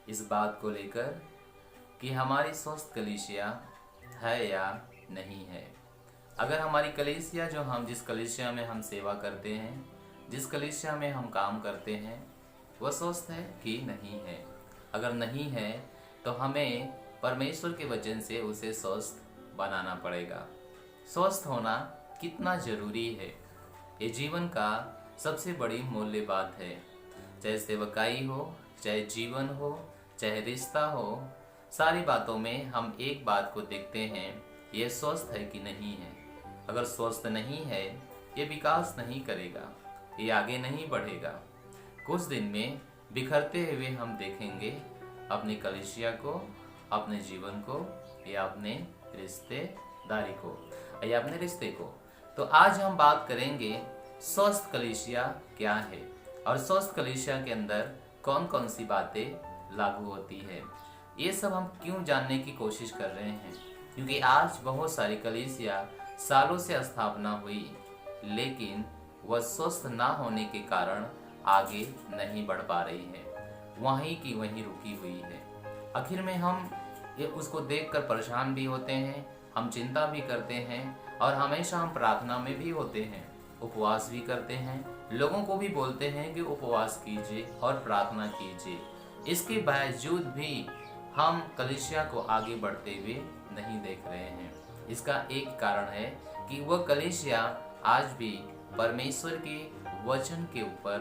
इस बात को लेकर कि हमारी स्वस्थ कलीसिया है या नहीं है। अगर हमारी कलीसिया जिस कलीसिया में हम सेवा करते हैं, जिस कलीसिया में हम काम करते हैं, वह स्वस्थ है कि नहीं है। अगर नहीं है तो हमें परमेश्वर के वचन से उसे स्वस्थ बनाना पड़ेगा। स्वस्थ होना कितना जरूरी है, ये जीवन का सबसे बड़ी मूल्य बात है। चाहे सेवकाई हो, चाहे जीवन हो, चाहे रिश्ता हो, सारी बातों में हम एक बात को देखते हैं, ये स्वस्थ है कि नहीं है। अगर स्वस्थ नहीं है, ये विकास नहीं करेगा, ये आगे नहीं बढ़ेगा। कुछ दिन में बिखरते हुए हम देखेंगे अपनी कलीसिया को, अपने जीवन को या अपने रिश्तेदारी को या अपने रिश्ते को। तो आज हम बात करेंगे स्वस्थ कलीसिया क्या है और स्वस्थ कलीसिया के अंदर कौन कौन सी बातें लागू होती है। ये सब हम क्यों जानने की कोशिश कर रहे हैं, क्योंकि आज बहुत सारी कलीसिया सालों से स्थापना हुई, लेकिन वह स्वस्थ ना होने के कारण आगे नहीं बढ़ पा रही है, वहीं की वहीं रुकी हुई है। आखिर में हम उसको देखकर परेशान भी होते हैं, हम चिंता भी करते हैं और हमेशा हम प्रार्थना में भी होते हैं, उपवास भी करते हैं, लोगों को भी बोलते हैं कि उपवास कीजिए और प्रार्थना कीजिए। इसके बावजूद भी हम कलीसिया को आगे बढ़ते हुए नहीं देख रहे हैं। इसका एक कारण है कि वह कलीसिया आज भी परमेश्वर के वचन के ऊपर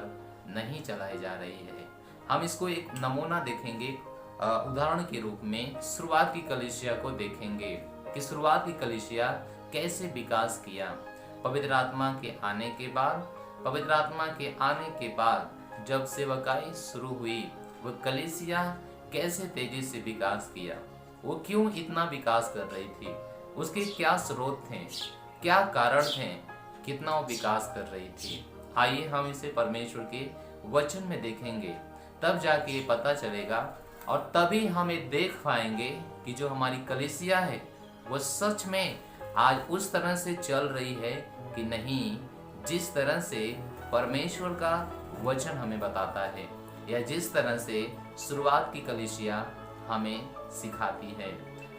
नहीं चलाई जा रही है। हम इसको एक नमूना देखेंगे, उदाहरण के रूप में शुरुआत की कलीसिया को देखेंगे कि शुरुआत की कलीसिया कैसे विकास किया। पवित्र आत्मा के आने के बाद जब सेवकाई शुरू हुई, वह कलीसिया कैसे तेजी से विकास किया, वो क्यों इतना विकास कर रही थी, उसके क्या स्रोत थे, क्या कारण थे, कितना वो विकास कर रही थी। आइए हम इसे परमेश्वर के वचन में देखेंगे, तब जाके ये पता चलेगा और तभी हम ये देख पाएंगे कि जो हमारी कलीसिया है वो सच में आज उस तरह से चल रही है कि नहीं, जिस तरह से परमेश्वर का वचन हमें बताता है या जिस तरह से शुरुआत की कलीसिया हमें सिखाती है।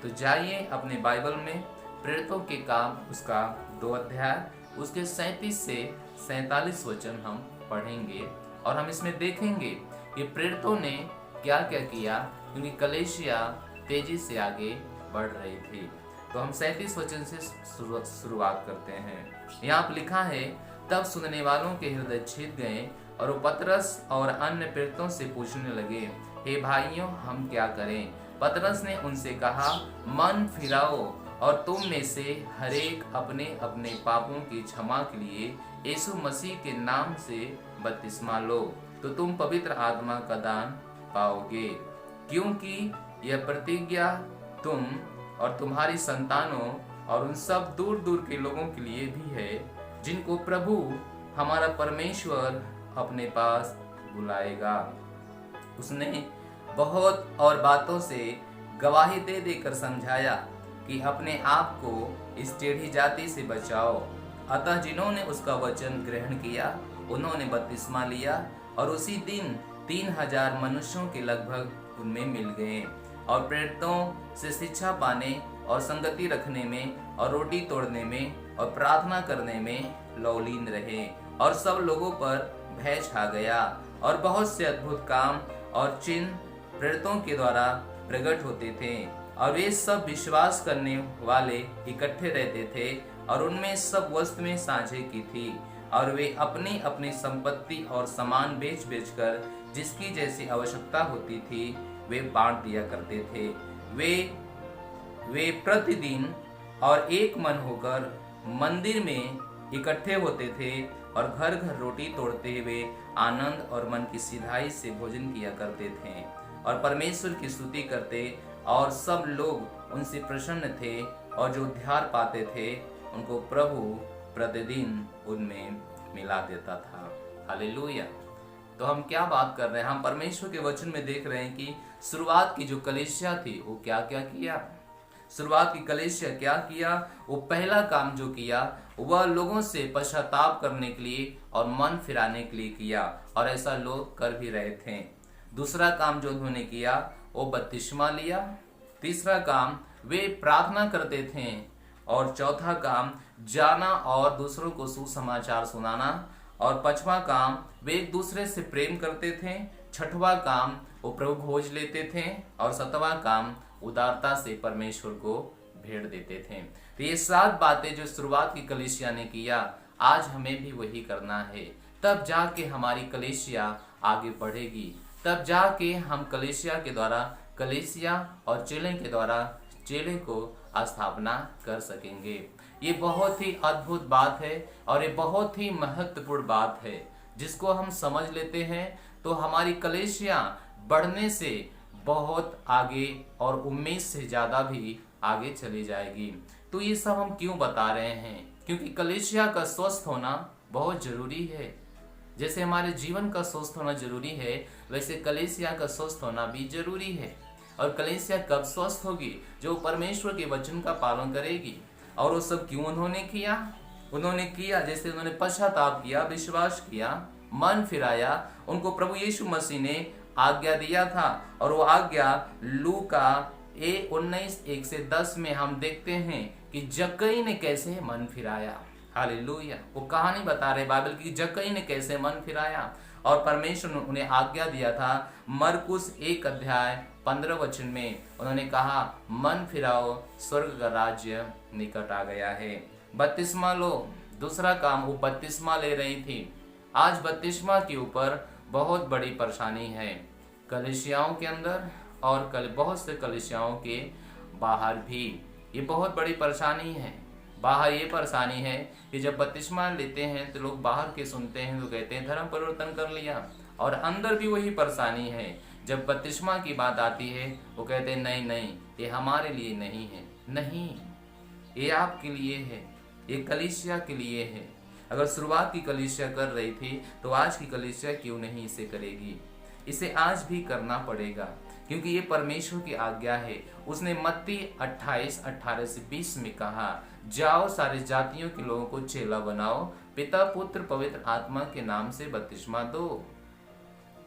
तो जाइए अपने बाइबल में प्रेरितों के काम उसका 2 अध्याय उसके 37 से 47 वचन हम पढ़ेंगे और हम इसमें देखेंगे कि प्रेरितों ने क्या क्या किया, क्योंकि कलीसिया तेजी से आगे बढ़ रही थी। तो हम 37 वचन से शुरुआत करते हैं। यहाँ पर लिखा है, तब सुनने वालों के हृदय छिद गए और वो पतरस और अन्य प्रेरितों से पूछने लगे, हे भाइयों, हम क्या करें? पतरस ने उनसे कहा, मन फिराओ और तुम में से हरेक अपने अपने पापों की क्षमा के लिए यीशु मसीह के नाम से बपतिस्मा लो, तो तुम पवित्र आत्मा का दान पाओगे। क्योंकि यह प्रतिज्ञा तुम और तुम्हारी संतानों और उन सब दूर दूर के लोगों के लिए भी है, जिनको प्रभु हमारा परमेश्वर अपने पास बुलाएगा। उसने बहुत और बातों से गवाही दे देकर समझाया कि अपने आप को इस टेढ़ी जाति से बचाओ। अतः जिन्होंने उसका वचन ग्रहण किया, उन्होंने बपतिस्मा लिया और उसी दिन 3000 मनुष्यों के लगभग उनमें मिल गए और प्रेरितों से शिक्षा पाने और संगति रखने में और रोटी तोड़ने में और प्रार्थना करने में लौलीन रहे। और सब लोगों पर भय छा गया और बहुत से अद्भुत काम और चिन्ह प्रेरितों के द्वारा प्रकट होते थे और वे सब विश्वास करने वाले इकट्ठे रहते थे और उनमें सब वस्तु में साझे की थी और वे अपनी अपनी संपत्ति और सामान बेच बेच कर जिसकी जैसी आवश्यकता होती थी वे बांट दिया करते थे। वे प्रतिदिन और एक मन होकर मंदिर में इकट्ठे होते थे और घर घर रोटी तोड़ते हुए आनंद और मन की सिधाई से भोजन किया करते थे और परमेश्वर की स्तुति करते, और सब लोग उनसे प्रसन्न थे और जो उद्धार पाते थे उनको प्रभु प्रतिदिन उनमें मिला देता था। हालेलुया। तो हम क्या बात कर रहे हैं, हम परमेश्वर के वचन में देख रहे हैं कि शुरुआत की जो कलीसिया थी वो क्या क्या किया। शुरुआत की कलीसिया क्या किया, वो पहला काम जो किया वह लोगों से पश्चाताप करने के लिए और मन फिराने के लिए किया और ऐसा लोग कर भी रहे थे। दूसरा काम जो उन्होंने किया वो बपतिस्मा लिया। तीसरा काम वे प्रार्थना करते थे। और चौथा काम जाना और दूसरों को सुसमाचार सुनाना। और पांचवा काम वे एक दूसरे से प्रेम करते थे। छठवां काम वो प्रभु भोज लेते थे। और सातवां काम उदारता से परमेश्वर को भेंट देते थे। तो ये 7 बातें जो शुरुआत की कलीसिया ने किया, आज हमें भी वही करना है। तब जाके हमारी कलीसिया आगे बढ़ेगी। तब जाके हम कलीसिया के द्वारा कलीसिया और चेले के द्वारा चेले को स्थापना कर सकेंगे। ये बहुत ही अद्भुत बात है और ये बहुत ही महत्वपूर्ण बात है, जिसको हम समझ लेते हैं तो हमारी कलीसिया बढ़ने से बहुत आगे और उम्मीद से ज़्यादा भी आगे चली जाएगी। तो ये सब हम क्यों बता रहे हैं? क्योंकि कलीसिया का स्वस्थ होना बहुत जरूरी है। जैसे हमारे जीवन का स्वस्थ होना जरूरी है, वैसे कलीसिया का स्वस्थ होना भी जरूरी है। और कलीसिया कब स्वस्थ होगी? जो परमेश्वर के वचन का पालन करेगी। और वो सब क्यों उन्होंने किया? उन्होंने किया जैसे उन्होंने पश्चाताप किया, विश्वास किया, मन फिराया। उनको प्रभु यीशु मसीह ने आज्ञा दिया था। और वो आज्ञा लूका 19:1-10 में हम देखते हैं कि जक्कई ने कैसे मन फिराया। हालेलुया। वो कहानी बता रहे बाइबल की, जक्कई ने कैसे मन फिराया और परमेश्वर ने उन्हें आज्ञा दिया था। मरकुस 1:15 में उन्होंने कहा, मन फिराओ, स्वर्ग का राज्य निकट आ गया है। बपतिस्मा लो। दूसरा काम, वो बपतिस्मा ले रही थी। आज बपतिस्मा के ऊपर बहुत बड़ी परेशानी है, कलीसियाओं के अंदर और बहुत से कलीसियाओं के बाहर भी ये बहुत बड़ी परेशानी है। बाहर ये परेशानी है कि जब बपतिस्मा लेते हैं तो लोग बाहर के सुनते हैं तो कहते हैं धर्म परिवर्तन कर लिया। और अंदर भी वही परेशानी है, जब बपतिस्मा की बात आती है वो कहते हैं नहीं नहीं, ये हमारे लिए नहीं है। नहीं, ये आपके लिए है, ये कलीसिया के लिए है। अगर शुरुआत की कलीसिया कर रही थी तो आज की कलीसिया क्यों नहीं इसे करेगी? इसे आज भी करना पड़ेगा, क्योंकि ये परमेश्वर की आज्ञा है। उसने मत्ती 28:18-20 में कहा, जाओ सारे जातियों के लोगों को चेला बनाओ, पिता पुत्र पवित्र आत्मा के नाम से बपतिस्मा दो।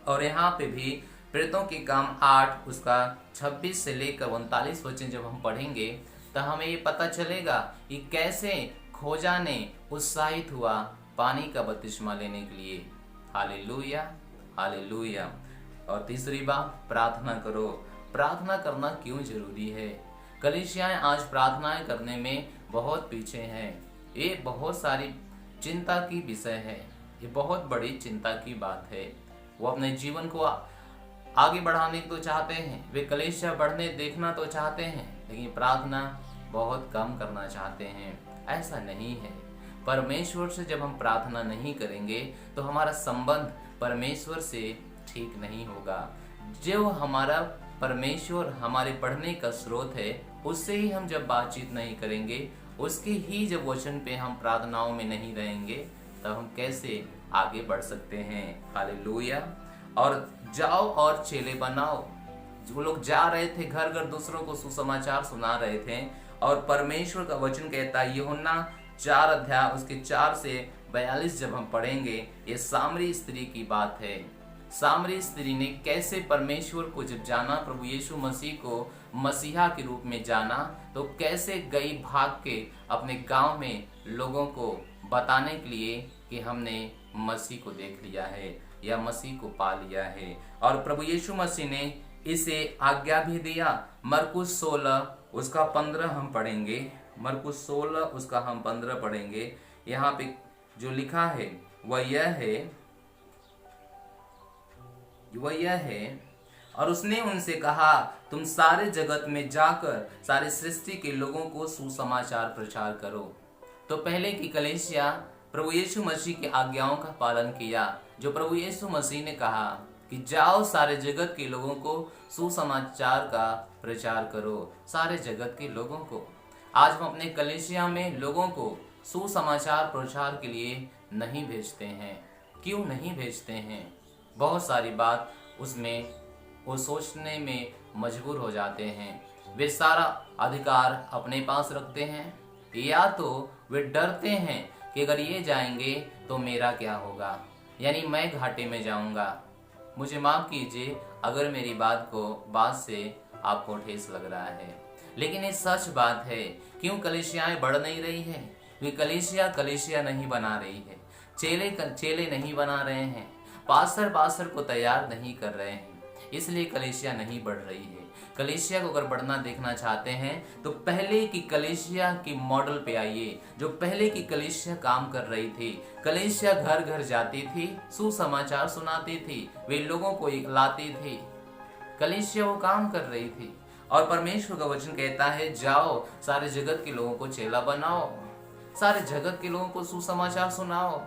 और यहाँ पे भी प्रेरितों के काम 8 उसका 26 से लेकर 39 वचन जब हम पढ़ेंगे तो हमें ये पता चलेगा कि कैसे खोजा ने उत्साहित हुआ पानी का बपतिस्मा लेने के लिए। Hallelujah, hallelujah. और तीसरी बात, प्रार्थना करो। प्रार्थना करना क्यों जरूरी है? कलीसियाएं आज प्रार्थनाएं करने में बहुत पीछे हैं। ये बहुत सारी चिंता की विषय है, ये बहुत बड़ी चिंता की बात है। वो अपने जीवन को आगे बढ़ाने तो चाहते हैं, वे कलीसिया बढ़ने देखना तो चाहते हैं, लेकिन प्रार्थना बहुत कम करना चाहते हैं। ऐसा नहीं है। परमेश्वर से जब हम प्रार्थना नहीं करेंगे तो हमारा संबंध परमेश्वर से ठीक नहीं होगा। जो हमारा परमेश्वर हमारे पढ़ने का स्रोत है, उससे ही हम जब बातचीत नहीं करेंगे, उसके ही जब वचन पे हम प्रार्थनाओं में नहीं रहेंगे, तब हम कैसे आगे बढ़ सकते हैं? हालेलुया। और जाओ और चेले बनाओ। जो लोग जा रहे थे घर घर दूसरों को सुसमाचार सुना रहे थे, और परमेश्वर का वचन कहता है यूहन्ना 4 उसके 4 से 42 जब हम पढ़ेंगे, ये सामरी स्त्री की बात है। सामरी स्त्री ने कैसे परमेश्वर को जब जाना, प्रभु यीशु मसीह को मसीहा के रूप में जाना, तो कैसे गई भाग के अपने गांव में लोगों को बताने के लिए कि हमने मसीह को देख लिया है या मसीह को पा लिया है। और प्रभु यीशु मसीह ने इसे आज्ञा भी दिया। मरकुस 16 उसका 15 हम पढ़ेंगे। मरकुस 16 उसका हम 15 पढ़ेंगे। यहाँ पे जो लिखा है वह यह है, और उसने उनसे कहा, तुम सारे जगत में जाकर सारे सृष्टि के लोगों को सुसमाचार प्रचार करो। तो पहले की कलीसिया प्रभु यीशु मसीह की आज्ञाओं का पालन किया। जो प्रभु यीशु मसीह ने कहा कि जाओ सारे जगत के लोगों को सुसमाचार का प्रचार करो, सारे जगत के लोगों को। आज हम अपने कलीसिया में लोगों को सुसमाचार प्रचार के लिए नहीं भेजते हैं। क्यों नहीं भेजते हैं? बहुत सारी बात उसमें वो सोचने में मजबूर हो जाते हैं। वे सारा अधिकार अपने पास रखते हैं, या तो वे डरते हैं कि अगर ये जाएंगे तो मेरा क्या होगा, यानी मैं घाटे में जाऊंगा। मुझे माफ कीजिए अगर मेरी बात से आपको ठेस लग रहा है, लेकिन ये सच बात है। क्यों कलीसियाएं बढ़ नहीं रही है? वे कलीसिया नहीं बना रही है, चेले नहीं बना रहे हैं, पास्टर को तैयार नहीं कर रहे हैं, इसलिए कलीसिया नहीं बढ़ रही है। कलीसिया को अगर बढ़ना देखना चाहते हैं तो पहले की कलीसिया की मॉडल पे आइए, जो पहले की कलीसिया काम कर रही थी। कलीसिया घर घर जाती थी, सुसमाचार सुनाती थी, वे लोगों को लाती थी। कलीसिया वो काम कर रही थी और परमेश्वर का वचन कहता है, जाओ सारे जगत के लोगों को चेला बनाओ, सारे जगत के लोगों को सुसमाचार सुनाओ।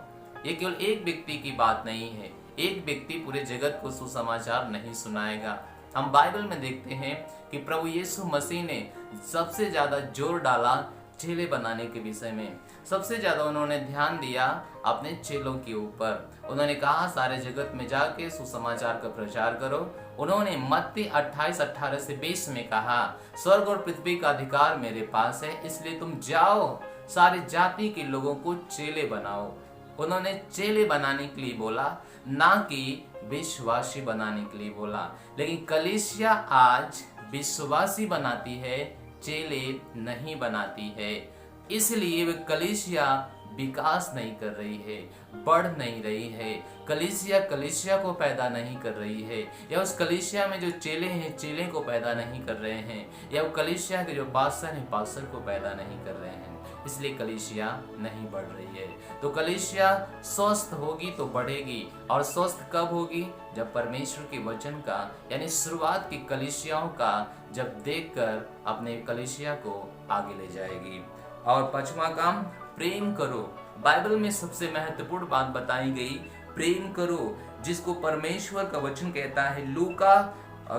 ये केवल एक व्यक्ति की बात नहीं है, एक व्यक्ति पूरे जगत को सुसमाचार नहीं सुनाएगा। हम बाइबल में देखते हैं कि प्रभु यीशु मसीह ने सबसे ज्यादा जोर डाला चेले बनाने के विषय में। सबसे ज्यादा उन्होंने ध्यान दिया अपने चेलों के ऊपर। उन्होंने कहा सारे जगत में जाके सुसमाचार का प्रचार करो। उन्होंने मत्ती 28:18-20 में कहा, स्वर्ग और पृथ्वी का अधिकार मेरे पास है, इसलिए तुम जाओ सारी जाति के लोगों को चेले बनाओ। उन्होंने चेले बनाने के लिए बोला, ना कि विश्वासी बनाने के लिए बोला। लेकिन कलीसिया आज विश्वासी बनाती है, चेले नहीं बनाती है। इसलिए वे कलीसिया विकास नहीं कर रही है, बढ़ नहीं रही है। कलीसिया को पैदा नहीं कर रही है, या उस कलीसिया में जो चेले हैं चेले को पैदा नहीं कर रहे हैं, या वो कलीसिया के जो पास्टर हैं पास्टर को पैदा नहीं कर रहे हैं। इसलिए कलीसिया नहीं बढ़ रही है। तो कलीसिया स्वस्थ होगी तो बढ़ेगी, और स्वस्थ कब होगी? जब परमेश्वर के वचन का यानी शुरुआत की कलीसियाओं का जब देखकर अपने कलीसिया को आगे ले जाएगी। और 5वां काम, प्रेम करो। बाइबल में सबसे महत्वपूर्ण बात बताई गई, प्रेम करो, जिसको परमेश्वर का वचन कहता है। लूका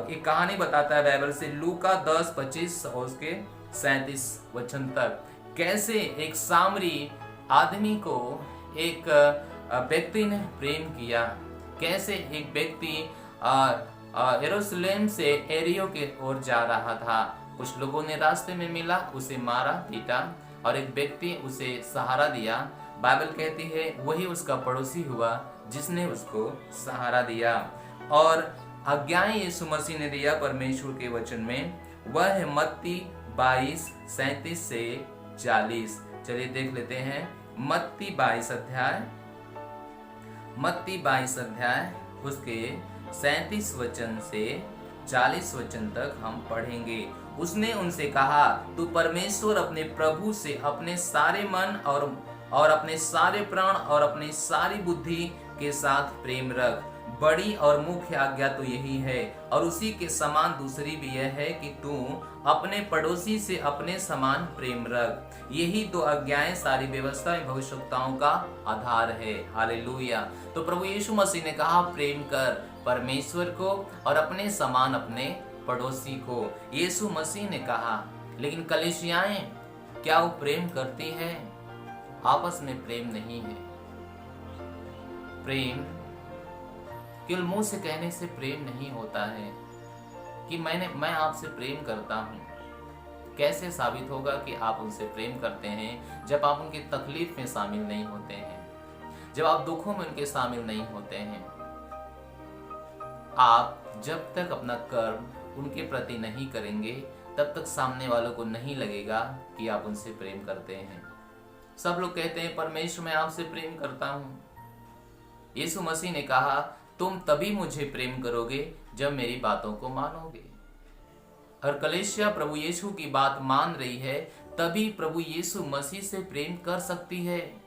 एक कहानी बताता है बाइबल से, लूका 10:25 और उसके 37 वचन तक, कैसे एक सामरी आदमी को एक व्यक्ति ने प्रेम किया। कैसे एक व्यक्ति यरूशलेम से एरियो के ओर जा रहा था। कुछ लोगों ने रास्ते में मिला, उसे मारा पीटा, और एक व्यक्ति उसे सहारा दिया। बाइबल कहती है वही उसका पड़ोसी हुआ जिसने उसको सहारा दिया। और आज्ञाएं यीशु मसीह ने दिया परमेश्वर के वचन में, वह है मत्ती 22:37-40। चलिए देख लेते हैं। मत्ती 22 अध्याय उसके 37 वचन से 40 वचन तक हम पढ़ेंगे। उसने उनसे कहा, तू परमेश्वर अपने प्रभु से अपने सारे मन और अपने सारे प्राण और अपनी सारी बुद्धि के साथ प्रेम रख। बड़ी और मुख्य आज्ञा तो यही है, और उसी के समान दूसरी भी यह है कि तू अपने पड़ोसी से अपने समान प्रेम रख। यही तो आज्ञाएं सारी व्यवस्था में भविष्यवक्ताओं का आधार है। हालेलुया। तो प्रभु यीशु मसीह ने कहा, प्रेम कर परमेश्वर को और अपने समान अपने पड़ोसी को। यीशु मसीह ने कहा। लेकिन कलीसियाएं क्या वो प्रेम करती है? आपस में प्रेम नहीं है। प्रेम केवल मुंह से कहने से प्रेम नहीं होता है कि मैं आपसे प्रेम करता हूँ। कैसे साबित होगा कि आप उनसे प्रेम करते हैं? जब आप उनकी तकलीफ में शामिल नहीं होते हैं, जब आप दुखों में उनके शामिल नहीं होते हैं। आप जब तक अपना कर्म उनके प्रति नहीं करेंगे तब तक सामने वालों को नहीं लगेगा कि आप उनसे प्रेम करते हैं। सब लोग कहते हैं परमेश्वर मैं आपसे प्रेम करता हूँ। यीशु मसीह ने कहा, तुम तभी मुझे प्रेम करोगे जब मेरी बातों को मानोगे। और कलीसिया प्रभु यीशु की बात मान रही है, तभी प्रभु यीशु मसीह से प्रेम कर सकती है।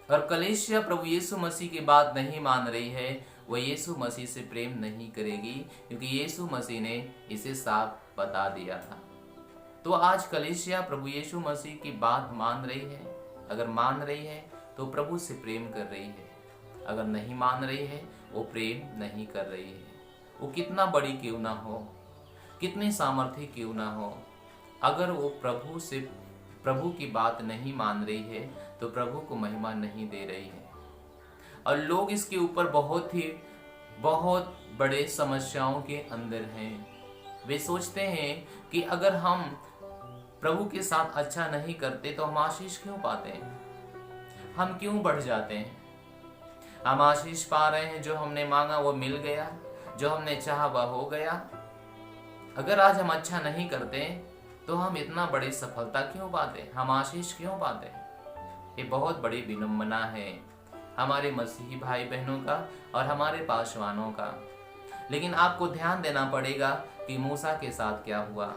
और कलीसिया प्रभु यीशु मसीह की बात नहीं मान रही है, वह यीशु मसीह से प्रेम नहीं करेगी, क्योंकि यीशु मसीह ने इसे साफ बता दिया था। तो आज कलीसिया प्रभु यीशु मसीह की बात मान रही है। अगर मान रही है तो प्रभु से प्रेम कर रही है, अगर नहीं मान रही है वो प्रेम नहीं कर रही है। वो कितना बड़ी क्यों ना हो, कितनी सामर्थ्य क्यों ना हो, अगर वो प्रभु की बात नहीं मान रही है तो प्रभु को महिमा नहीं दे रही है। और लोग इसके ऊपर बहुत बड़े समस्याओं के अंदर हैं। वे सोचते हैं कि अगर हम प्रभु के साथ अच्छा नहीं करते तो हम आशीष क्यों पाते हैं, हम क्यों बढ़ जाते हैं। हम आशीष पा रहे हैं, जो हमने मांगा वो मिल गया, जो हमने चाहा वह हो गया। अगर आज हम अच्छा नहीं करते तो हम इतना बड़ी सफलता क्यों पाते, हम आशीष क्यों पाते? ये बहुत बड़ी विडंबना है हमारे मसीही भाई बहनों का और हमारे पासवानों का। लेकिन आपको ध्यान देना पड़ेगा कि मूसा के साथ क्या हुआ।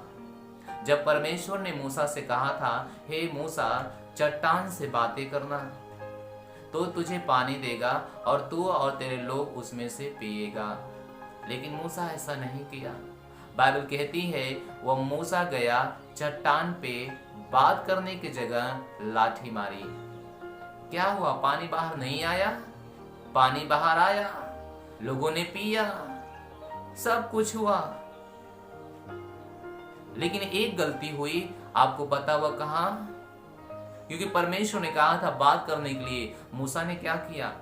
जब परमेश्वर ने मूसा से कहा था, हे मूसा, चट्टान से बातें करना तो तुझे पानी देगा और तू और तेरे लोग उसमें से पिएगा, लेकिन मूसा ऐसा नहीं किया। बाइबल कहती है वह मूसा गया, चट्टान पे बात करने की जगह लाठी मारी। क्या हुआ? पानी बाहर नहीं आया? पानी बाहर आया, लोगों ने पिया, सब कुछ हुआ। लेकिन एक गलती हुई, आपको पता हुआ कहां? क्योंकि परमेश्वर ने कहा था बात करने के लिए, मूसा ने क्या किया?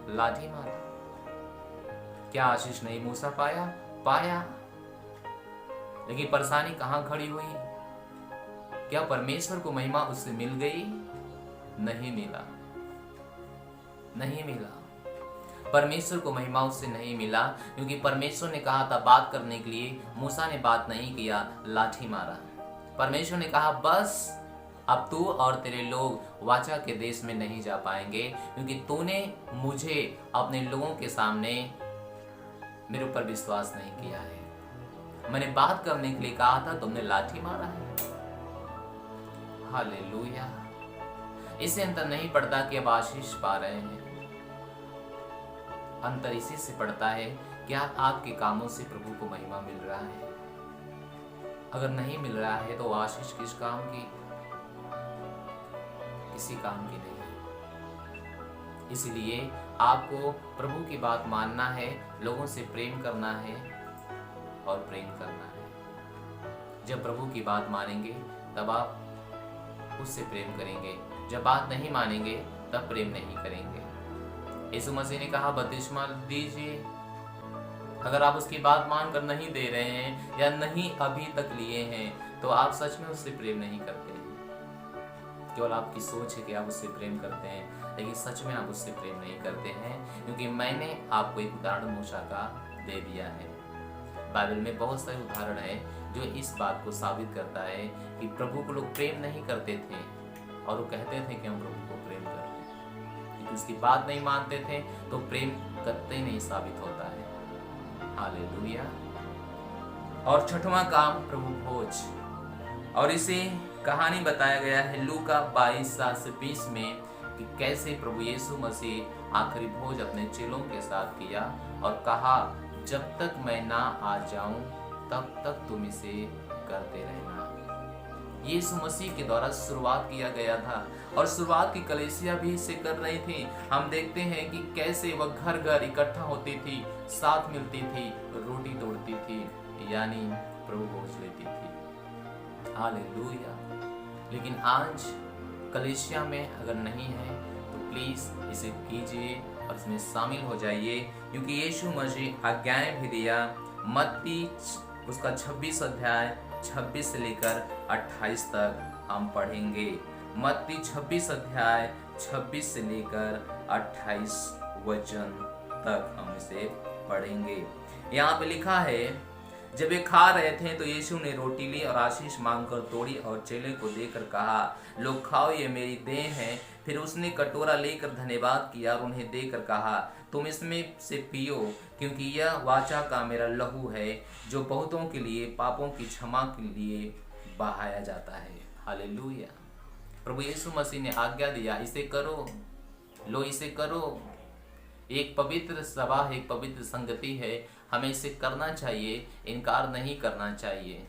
लाठी मारा। क्या आशीष नहीं मूसा पाया? पाया। लेकिन परेशानी कहां खड़ी हुई? क्या परमेश्वर को महिमा उससे मिल गई? नहीं मिला, नहीं मिला। परमेश्वर को महिमा उससे नहीं मिला, क्योंकि परमेश्वर ने कहा था बात करने के लिए, मूसा ने बात नहीं किया, लाठी मारा। परमेश्वर ने कहा बस अब तू और तेरे लोग वाचा के देश में नहीं जा पाएंगे, क्योंकि तूने मुझे अपने लोगों के सामने मेरे ऊपर विश्वास नहीं किया है। मैंने बात करने के लिए कहा था, तुमने लाठी मारा है। हालेलुया। इससे अंतर नहीं पड़ता कि अब आशीष पा रहे हैं, अंतर इसी से पड़ता है कि आपके कामों से प्रभु को महिमा मिल रहा है। अगर नहीं मिल रहा है तो आशीष किस काम की? किसी काम की नहीं। इसलिए आपको प्रभु की बात मानना है, लोगों से प्रेम करना है और प्रेम करना है। जब प्रभु की बात मानेंगे तब आप उससे प्रेम करेंगे, जब बात नहीं मानेंगे तब प्रेम नहीं करेंगे। यीशु मसीह ने कहा बपतिस्मा दीजिए। अगर आप उसकी बात मानकर नहीं दे रहे हैं या नहीं अभी तक लिए हैं तो आप सच में उससे प्रेम नहीं करते हैं। केवल आपकी सोच है कि आप उससे प्रेम करते हैं, लेकिन सच में आप उससे प्रेम नहीं करते हैं, क्योंकि मैंने आपको एक उदाहरण मूसा का दे दिया है। बाइबल में बहुत सारे उदाहरण है जो इस बात को साबित करता है कि प्रभु को लोग प्रेम नहीं करते थे और वो कहते थे कि हम प्रभु को प्रेम करते हैं, क्योंकि उसकी बात नहीं मानते थे तो प्रेम करते ही नहीं साबित होता है। हालेलुया। और छठवां काम प्रभु भोज, और इसे कहानी बताया गया है लूका 22:20 में कि कैसे प्रभु यीशु मसीह आखिरी भोज अपने चेलों के साथ किया और कहा जब तक मैं ना आ जाऊं तब तक तुम इसे करते रहना। यीशु मसीह के द्वारा शुरुआत किया गया था और शुरुआत की कलीसिया भी इसे कर रही थी। हम देखते हैं कि कैसे वह घर घर इकट्ठा होती थी, साथ मिलती थी, रोटी तोड़ती थी, यानी प्रभु भोज लेती थी। हालेलुया। लेकिन आज कलीसिया में अगर नहीं है तो प्लीज इसे कीजिए और इसमें शामिल हो जाइए, क्योंकि यीशु मसीह आज्ञाएं भी दिया। मत्ती उसका 26 अध्याय 26 से लेकर 28 तक हम पढ़ेंगे। मत्ती 26 अध्याय 26 से लेकर 28 वचन तक हम इसे पढ़ेंगे। यहाँ पे लिखा है, जब वे खा रहे थे तो यीशु ने रोटी ली और आशीष मांगकर तोड़ी और चेले को देकर कहा, लोग खाओ, ये मेरी देह है। फिर उसने कटोरा लेकर धन्यवाद किया और उन्हें देकर कहा, तुम इसमें से पियो, क्योंकि यह वाचा का मेरा लहू है जो बहुतों के लिए पापों की क्षमा के लिए बहाया जाता है। हालेलुया। प्रभु यीशु मसीह ने आज्ञा दिया, इसे करो, लो इसे करो। एक पवित्र सभा, एक पवित्र संगति है, हमें इसे करना चाहिए, इनकार नहीं करना चाहिए,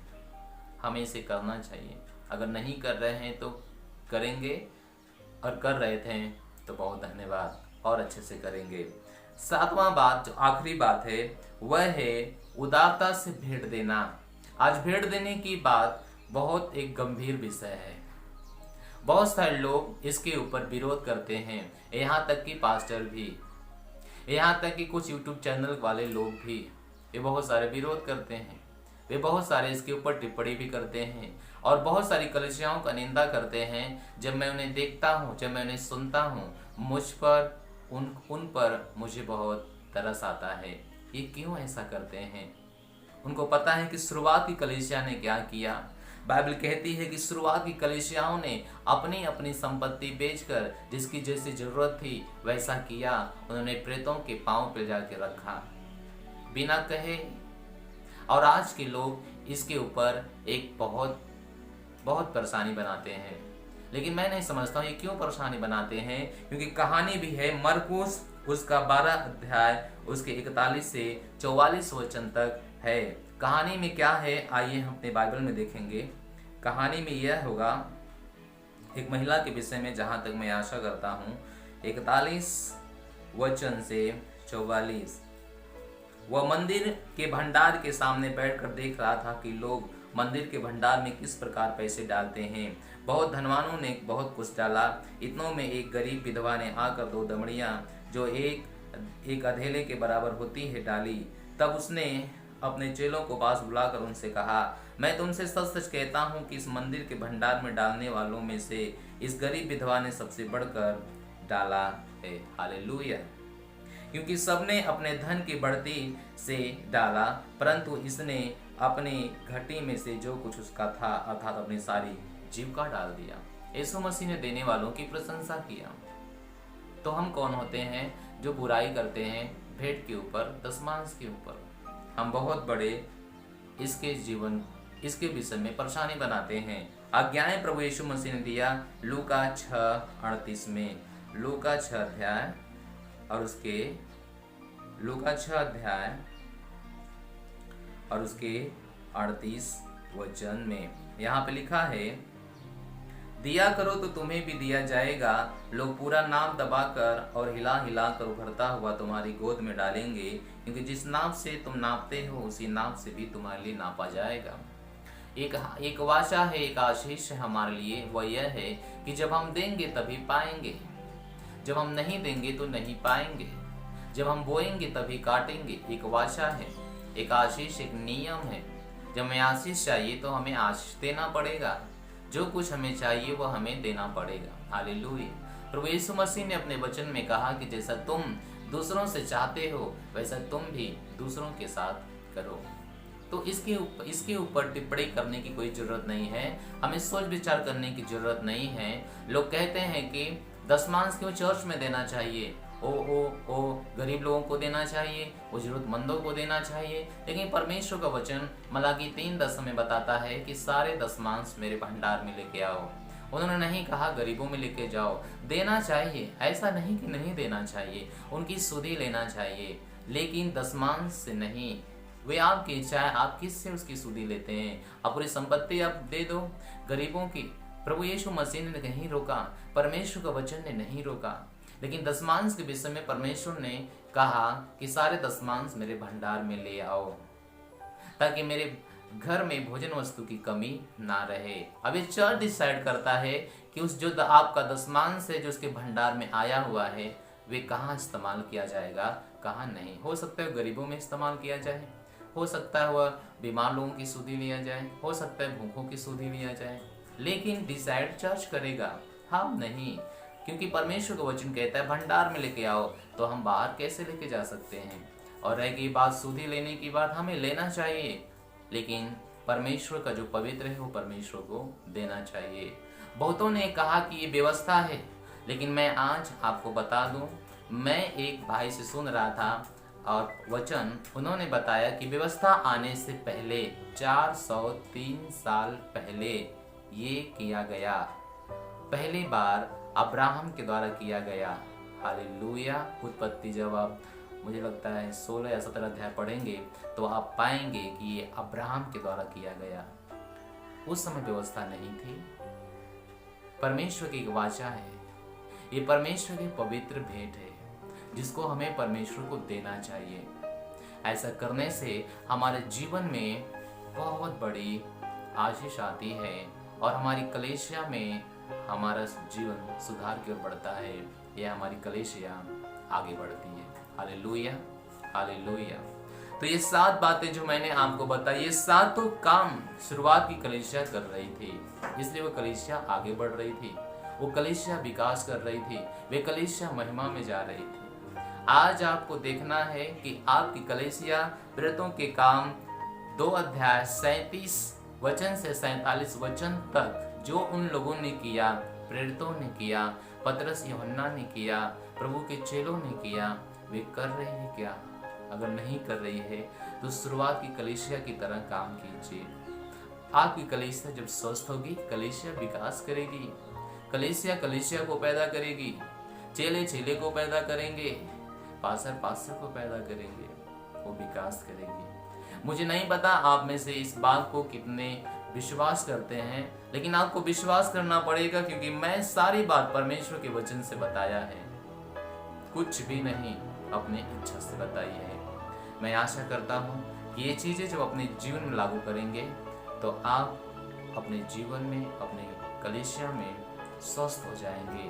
हमें इसे करना चाहिए। अगर नहीं कर रहे हैं तो करेंगे, और कर रहे थे तो बहुत धन्यवाद, और अच्छे से करेंगे। सातवां बात, जो आखिरी बात है, वह है उदारता से भेंट देना। आज भेंट देने की बात बहुत एक गंभीर विषय है। बहुत सारे लोग इसके ऊपर विरोध करते हैं, यहाँ तक कि पास्टर भी, यहाँ तक कि कुछ यूट्यूब चैनल वाले लोग भी, वे बहुत सारे विरोध करते हैं। वे बहुत सारे इसके ऊपर टिप्पणी भी करते हैं और बहुत सारी कलीसियाओं का निंदा करते हैं। जब मैं उन्हें देखता हूँ, जब मैं उन्हें सुनता हूँ, मुझ पर उन पर मुझे बहुत तरस आता है। ये क्यों ऐसा करते हैं? उनको पता है कि शुरुआत की कलीसिया ने क्या किया। बाइबल कहती है कि शुरुआत की कलीसियाओं ने अपनी अपनी संपत्ति बेचकर जिसकी जैसी जरूरत थी वैसा किया। उन्होंने प्रेतों के पांव पे जाके रखा बिना कहे। और आज के लोग इसके ऊपर एक बहुत बहुत परेशानी बनाते हैं। लेकिन मैं नहीं समझता हूँ ये क्यों परेशानी बनाते हैं, क्योंकि कहानी भी है मरकुस उसका 12 अध्याय उसके 41 से 44 वचन तक है। कहानी में क्या है आइए हम अपने बाइबल में देखेंगे। कहानी में यह होगा एक महिला के विषय में, जहां तक मैं आशा करता हूँ 41 वचन से 44। वह मंदिर के भंडार के सामने बैठकर देख रहा था कि लोग मंदिर के भंडार में किस प्रकार पैसे डालते हैं। बहुत धनवानों ने बहुत कुछ डाला। इतनों में एक गरीब विधवा ने आकर 2 दमड़ियां जो एक अधेले के बराबर होती है डाली। तब उसने अपने चेलों को पास बुलाकर उनसे कहा, मैं तुमसे सच सच कहता हूँ कि इस मंदिर के भंडार में डालने वालों में से इस गरीब विधवा ने सबसे बढ़कर डाला है। हालेलुया। क्योंकि सबने अपने धन की बढ़ती से डाला, परंतु इसने अपने घटी में से जो कुछ उसका था अर्थात अपनी सारी जीविका डाल दिया। यीशु मसीह ने देने वालों की प्रशंसा किया। तो हम कौन होते हैं जो बुराई करते हैं भेंट के ऊपर, दशमांश के ऊपर? हम बहुत बड़े इसके विषय में परेशानी बनाते हैं। आज्ञाएं प्रभु यीशु मसीह ने दिया लूका 6:38 में। लूका 6 अध्याय और उसके लूका 6 अध्याय और उसके 38 वचन में यहाँ पे लिखा है, दिया करो तो तुम्हें भी दिया जाएगा, लोग पूरा नाप दबाकर और हिला हिला कर उभरता हुआ तुम्हारी गोद में डालेंगे, क्योंकि जिस नाप से तुम नापते हो उसी नाप से भी तुम्हारे लिए नापा जाएगा। एक वाचा है, एक आशीष है हमारे लिए, वह यह है कि जब हम देंगे तभी पाएंगे, जब हम नहीं देंगे तो नहीं पाएंगे, जब हम बोएंगे तभी काटेंगे। एक वाचा है, एक आशीष, एक नियम है। जब हमें आशीष चाहिए तो हमें आशीष देना पड़ेगा, जो कुछ हमें चाहिए वह हमें देना पड़ेगा। हालेलुया। प्रभु यीशु मसीह ने अपने वचन में कहा कि जैसा तुम दूसरों से चाहते हो वैसा तुम भी दूसरों के साथ करो। तो इसके ऊपर टिप्पणी करने की कोई जरूरत नहीं है, हमें सोच विचार करने की जरूरत नहीं है। लोग कहते हैं कि दशमांश क्यों चर्च में देना चाहिए, ओ गरीब लोगों को देना चाहिए, वो जरूरतमंदों को देना चाहिए। लेकिन परमेश्वर का वचन मलाकी 3:10 में बताता है कि सारे दशमांश मेरे भंडार में लेके आओ। उन्होंने नहीं कहा गरीबों में लेके जाओ। देना चाहिए, ऐसा नहीं कि नहीं देना चाहिए, उनकी सुधि लेना चाहिए, लेकिन दशमांश से नहीं। वे आपकी इच्छा है, आप किससे उसकी सुधि लेते हैं? आप पूरी संपत्ति आप दे दो गरीबों की। प्रभु यीशु मसीह ने नहीं रोका, परमेश्वर का वचन ने नहीं रोका, लेकिन दशमांश के विषय में परमेश्वर ने कहा कि सारे दशमांश मेरे भंडार में ले आओ, ताकि मेरे घर में भोजन वस्तु की कमी ना रहे। अब ये चर्च डिसाइड करता है कि उस जो आपका दशमांश है, जो उसके भंडार में आया हुआ है, वे कहाँ इस्तेमाल किया जाएगा, कहाँ नहीं। हो सकता है गरीबों में इस्तेमाल किया जाए, हो सकता है वह बीमार लोगों की सुधि लिया जाए, हो सकता है भूखों की सुधि लिया जाए, लेकिन डिसाइड चर्च करेगा, हम नहीं। क्योंकि परमेश्वर का वचन कहता है भंडार में लेके आओ, तो हम बाहर कैसे लेके जा सकते हैं? और रह गई बात सुधि लेने की बात, हमें लेना चाहिए, लेकिन परमेश्वर का जो पवित्र है वो परमेश्वर को देना चाहिए। बहुतों ने कहा कि ये व्यवस्था है, लेकिन मैं आज आपको बता दूं, मैं एक भाई से सुन रहा था और वचन उन्होंने बताया कि व्यवस्था आने से पहले 403 साल पहले ये किया गया, पहली बार अब्राहम के द्वारा किया गया। हालेलुया। उत्पत्ति जब आप मुझे लगता है 16 या 17 अध्याय पढ़ेंगे तो आप पाएंगे कि ये अब्राहम के द्वारा किया गया। उस समय व्यवस्था नहीं थी, परमेश्वर की एक वाचा है, ये परमेश्वर की पवित्र भेंट है जिसको हमें परमेश्वर को देना चाहिए। ऐसा करने से हमारे जीवन में बहुत बड़ी आशीष आती है और हमारी कलीसिया में हमारा जीवन सुधार की ओर बढ़ता है, यह हमारी कलीसिया आगे बढ़ती है। Hallelujah, hallelujah. तो ये 7 बातें जो मैंने आपको बताई, ये 7 काम शुरुआत की कलीसिया कर रही थी, इसलिए वो कलीसिया आगे बढ़ रही थी। वो कलीसिया विकास कर रही थी, वे कलीसिया महिमा में जा रही थी। आज आपको देखना है कि आपकी कलीसिया प्रेरितों के काम 2 अध्याय 37 वचन से 47 वचन तक जो उन लोगों ने किया, प्रेरितों ने किया, पतरस यूहन्ना ने किया, प्रभु के चेलों ने किया, वे कर रहे हैं क्या? अगर नहीं कर रही है तो शुरुआत की कलीसिया की तरह काम कीजिए। आपकी कलीसिया जब स्वस्थ होगी, कलीसिया विकास करेगी, कलीसिया को पैदा करेगी, चेले को पैदा करेंगे, पास्टर को पैदा करेंगे, वो विकास करेंगे। मुझे नहीं पता आप में से इस बात को कितने विश्वास करते हैं, लेकिन आपको विश्वास करना पड़ेगा, क्योंकि मैं सारी बात परमेश्वर के वचन से बताया है, कुछ भी नहीं अपने इच्छा से बताई है। मैं आशा करता हूँ कि ये चीज़ें जब अपने जीवन में लागू करेंगे तो आप अपने जीवन में, अपने कलीसिया में स्वस्थ हो जाएंगे।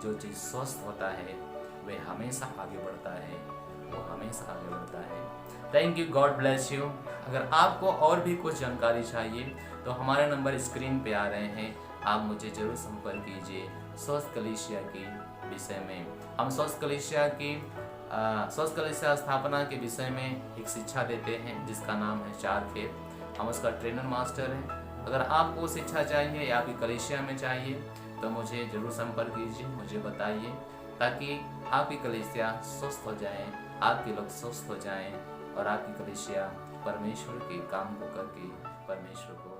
जो चीज़ स्वस्थ होता है वह हमेशा आगे बढ़ता है, वो हमेशा आगे बढ़ता है। Thank you, God bless you. अगर आपको और भी कुछ जानकारी चाहिए तो हमारे नंबर स्क्रीन पे आ रहे हैं, आप मुझे जरूर संपर्क कीजिए स्वस्थ कलीसिया के विषय में। हम स्वस्थ कलीसिया स्थापना के विषय में एक शिक्षा देते हैं जिसका नाम है 4 खेत। हम उसका ट्रेनर मास्टर हैं। अगर आपको शिक्षा चाहिए या आपकी कलीसिया में चाहिए तो मुझे जरूर संपर्क कीजिए, मुझे बताइए, ताकि आपकी कलीसिया स्वस्थ हो जाए, आपके लोग स्वस्थ हो जाएं और आपकी कलीसिया परमेश्वर के काम को करके परमेश्वर को